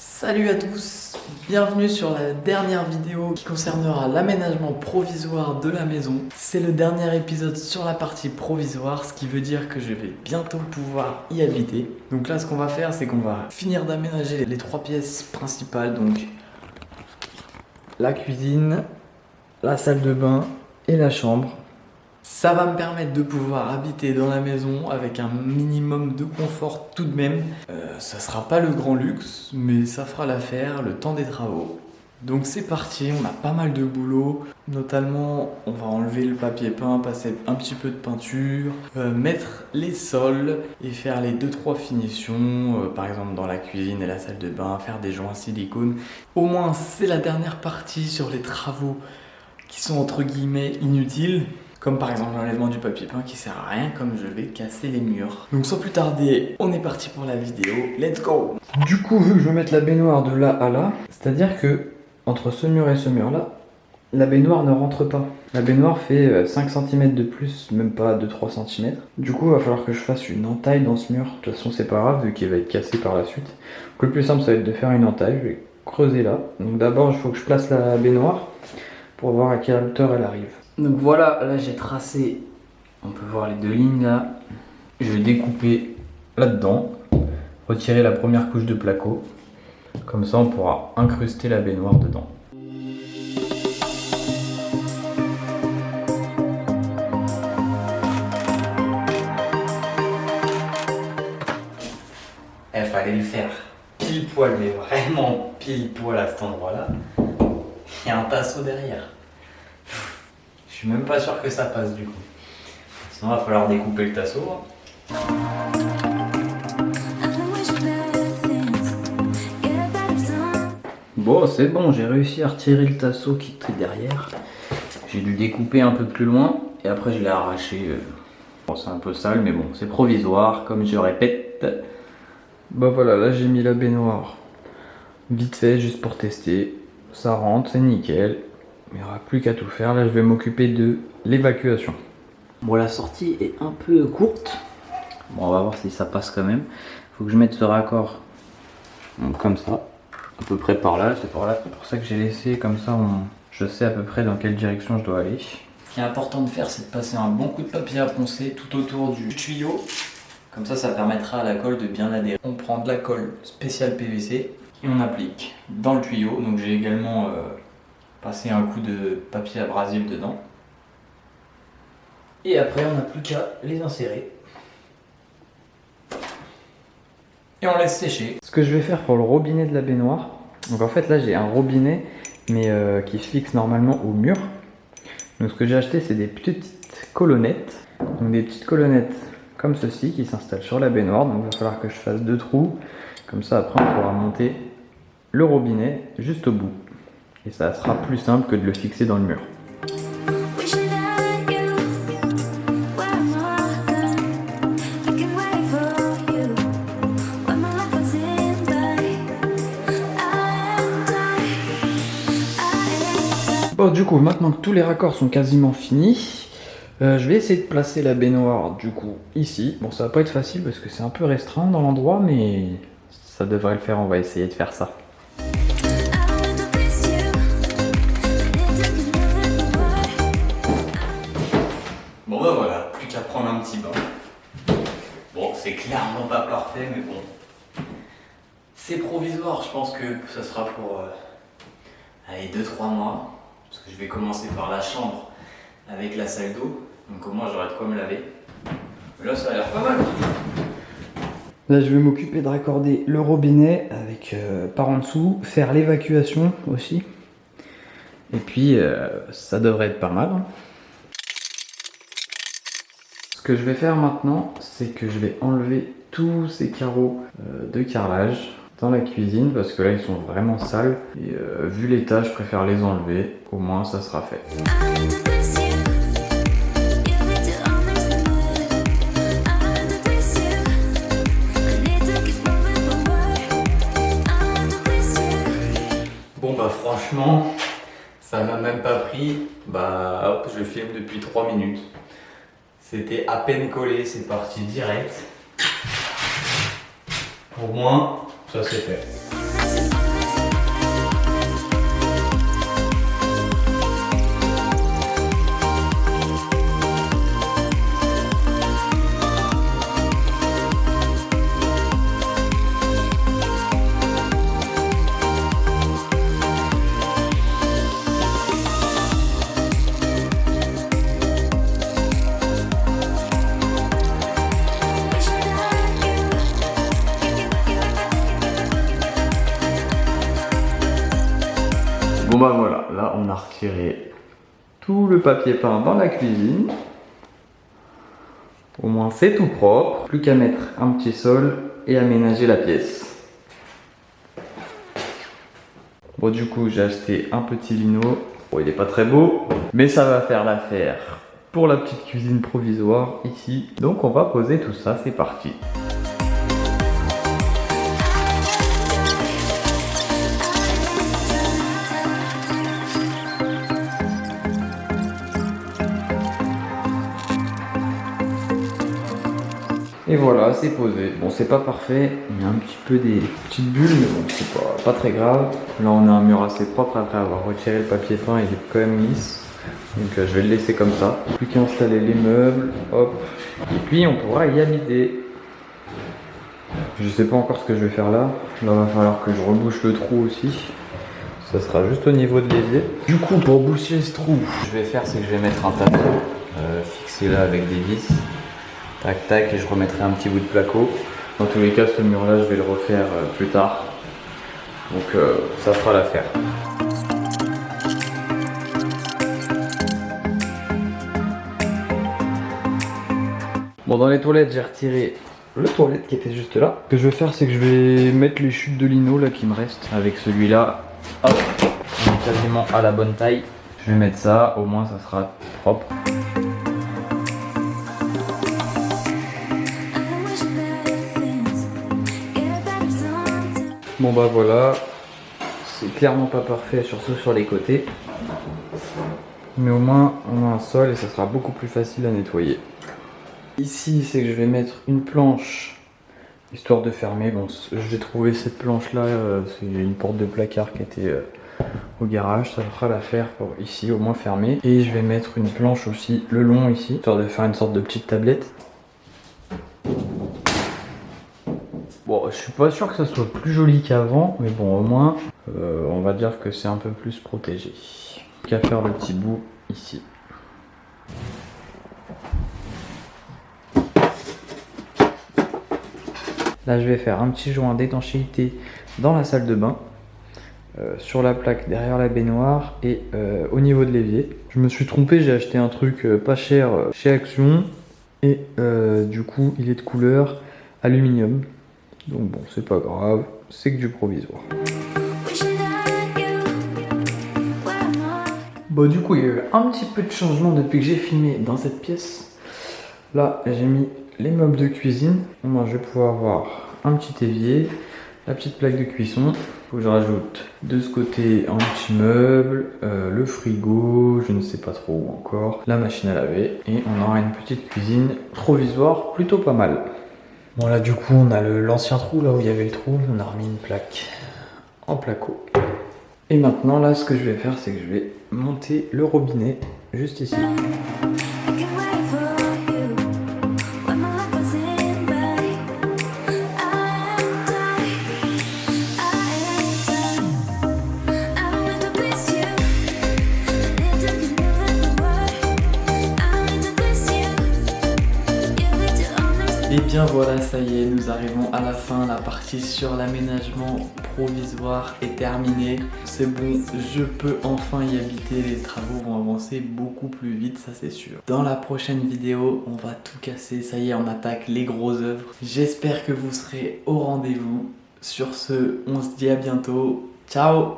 Salut à tous, bienvenue sur la dernière vidéo qui concernera l'aménagement provisoire de la maison. C'est le dernier épisode sur la partie provisoire, ce qui veut dire que je vais bientôt pouvoir y habiter. Donc là ce qu'on va faire, c'est qu'on va finir d'aménager les trois pièces principales, donc la cuisine, la salle de bain et la chambre. Ça va me permettre de pouvoir habiter dans la maison avec un minimum de confort tout de même. Ça sera pas le grand luxe, mais ça fera l'affaire le temps des travaux. Donc c'est parti, on a pas mal de boulot. Notamment, on va enlever le papier peint, passer un petit peu de peinture, mettre les sols et faire les 2-3 finitions, par exemple dans la cuisine et la salle de bain, faire des joints silicone. Au moins, c'est la dernière partie sur les travaux qui sont entre guillemets inutiles. Comme par exemple l'enlèvement du papier peint qui sert à rien, comme je vais casser les murs. Donc sans plus tarder, on est parti pour la vidéo, let's go! Du coup, vu que je vais mettre la baignoire de là à là, c'est-à-dire que entre ce mur et ce mur là, la baignoire ne rentre pas. La baignoire fait 5 cm de plus, même pas 2-3 cm. Du coup, il va falloir que je fasse une entaille dans ce mur. De toute façon, c'est pas grave, vu qu'il va être cassé par la suite. Donc le plus simple, ça va être de faire une entaille. Je vais creuser là. Donc d'abord, il faut que je place la baignoire pour voir à quelle hauteur elle arrive. Donc voilà, là j'ai tracé, on peut voir les deux lignes là. Je vais découper là-dedans, retirer la première couche de placo. Comme ça on pourra incruster la baignoire dedans. Il fallait le faire pile poil, mais vraiment pile poil à cet endroit là. Il y a un tasseau derrière. Je suis même pas sûr que ça passe du coup. Sinon il va falloir découper le tasseau. Bon, c'est bon, j'ai réussi à retirer le tasseau qui était derrière. J'ai dû découper un peu plus loin et après je l'ai arraché. Bon, c'est un peu sale mais bon, c'est provisoire comme je répète. Bah voilà, là j'ai mis la baignoire vite fait juste pour tester. Ça rentre, c'est nickel. Il n'y aura plus qu'à tout faire. Là, je vais m'occuper de l'évacuation. Bon, la sortie est un peu courte. Bon, on va voir si ça passe quand même. Il faut que je mette ce raccord comme ça, à peu près par là. C'est pour ça que j'ai laissé comme ça. Je sais à peu près dans quelle direction je dois aller. Ce qui est important de faire, c'est de passer un bon coup de papier à poncer tout autour du tuyau. Comme ça, ça permettra à la colle de bien adhérer. On prend de la colle spéciale PVC et on applique dans le tuyau. Donc, j'ai également passer un coup de papier abrasif dedans. Et après, on n'a plus qu'à les insérer. Et on laisse sécher. Ce que je vais faire pour le robinet de la baignoire, donc en fait là j'ai un robinet mais qui se fixe normalement au mur. Donc ce que j'ai acheté, c'est des petites colonnettes. Donc des petites colonnettes comme ceci qui s'installent sur la baignoire. Donc il va falloir que je fasse 2 trous. Comme ça après on pourra monter le robinet juste au bout. Et ça sera plus simple que de le fixer dans le mur. Bon, du coup, maintenant que tous les raccords sont quasiment finis, je vais essayer de placer la baignoire du coup ici. Bon, ça va pas être facile parce que c'est un peu restreint dans l'endroit, mais ça devrait le faire. On va essayer de faire ça. Bon bah voilà, plus qu'à prendre un petit bain. Bon, c'est clairement pas parfait, mais bon. C'est provisoire, je pense que ça sera pour 2-3 mois. Parce que je vais commencer par la chambre avec la salle d'eau. Donc au moins j'aurai de quoi me laver. Mais là ça a l'air pas mal. Là je vais m'occuper de raccorder le robinet avec par en dessous, faire l'évacuation aussi. Et puis ça devrait être pas mal. Ce que je vais faire maintenant, c'est que je vais enlever tous ces carreaux de carrelage dans la cuisine parce que là ils sont vraiment sales et vu l'état je préfère les enlever, au moins ça sera fait. Bon bah franchement ça m'a même pas pris, bah hop je filme depuis 3 minutes. C'était à peine collé, c'est parti direct. Au moins, ça c'est fait. Bon bah voilà, là on a retiré tout le papier peint dans la cuisine. Au moins c'est tout propre. Plus qu'à mettre un petit sol et aménager la pièce. Bon du coup j'ai acheté un petit lino. Bon il est pas très beau, mais ça va faire l'affaire pour la petite cuisine provisoire ici. Donc on va poser tout ça, c'est parti. Et voilà, c'est posé. Bon, c'est pas parfait, il y a un petit peu des petites bulles, mais bon, c'est pas très grave. Là, on a un mur assez propre après avoir retiré le papier peint, il est quand même lisse. Donc, je vais le laisser comme ça. Plus qu'à installer les meubles, hop. Et puis, on pourra y habiter. Je sais pas encore ce que je vais faire là. Là, il va falloir que je rebouche le trou aussi. Ça sera juste au niveau de l'évier. Du coup, pour boucher ce trou, je vais faire, c'est que je vais mettre un tableau fixé là avec des vis. Tac tac, et je remettrai un petit bout de placo. Dans tous les cas, ce mur là je vais le refaire plus tard. Donc ça fera l'affaire. Bon, dans les toilettes, j'ai retiré le toilette qui était juste là. Ce que je vais faire, c'est que je vais mettre les chutes de lino là qui me restent. Avec celui-là, hop, on est quasiment à la bonne taille. Je vais mettre ça, au moins ça sera propre. Bon bah voilà, c'est clairement pas parfait, surtout sur les côtés. Mais au moins on a un sol et ça sera beaucoup plus facile à nettoyer. Ici c'est que je vais mettre une planche, histoire de fermer. Bon, j'ai trouvé cette planche là, c'est une porte de placard qui était au garage. Ça fera l'affaire pour ici au moins fermer. Et je vais mettre une planche aussi le long ici, histoire de faire une sorte de petite tablette. Bon, je suis pas sûr que ça soit plus joli qu'avant, mais bon, au moins, on va dire que c'est un peu plus protégé. Qu'à faire le petit bout ici. Là, je vais faire un petit joint d'étanchéité dans la salle de bain, sur la plaque derrière la baignoire et au niveau de l'évier. Je me suis trompé, j'ai acheté un truc pas cher chez Action et du coup, il est de couleur aluminium. Donc bon, c'est pas grave, c'est que du provisoire. Bon, du coup, il y a eu un petit peu de changement depuis que j'ai filmé dans cette pièce. Là, j'ai mis les meubles de cuisine. Moi, je vais pouvoir avoir un petit évier, la petite plaque de cuisson. Faut que je rajoute de ce côté un petit meuble, le frigo, je ne sais pas trop où encore, la machine à laver. Et on aura une petite cuisine provisoire plutôt pas mal. Bon là du coup on a l'ancien trou là où il y avait le trou, on a remis une plaque en placo. Et maintenant là ce que je vais faire c'est que je vais monter le robinet juste ici. Et bien voilà, ça y est, nous arrivons à la fin. La partie sur l'aménagement provisoire est terminée. C'est bon, je peux enfin y habiter. Les travaux vont avancer beaucoup plus vite, ça c'est sûr. Dans la prochaine vidéo, on va tout casser. Ça y est, on attaque les grosses œuvres. J'espère que vous serez au rendez-vous. Sur ce, on se dit à bientôt. Ciao!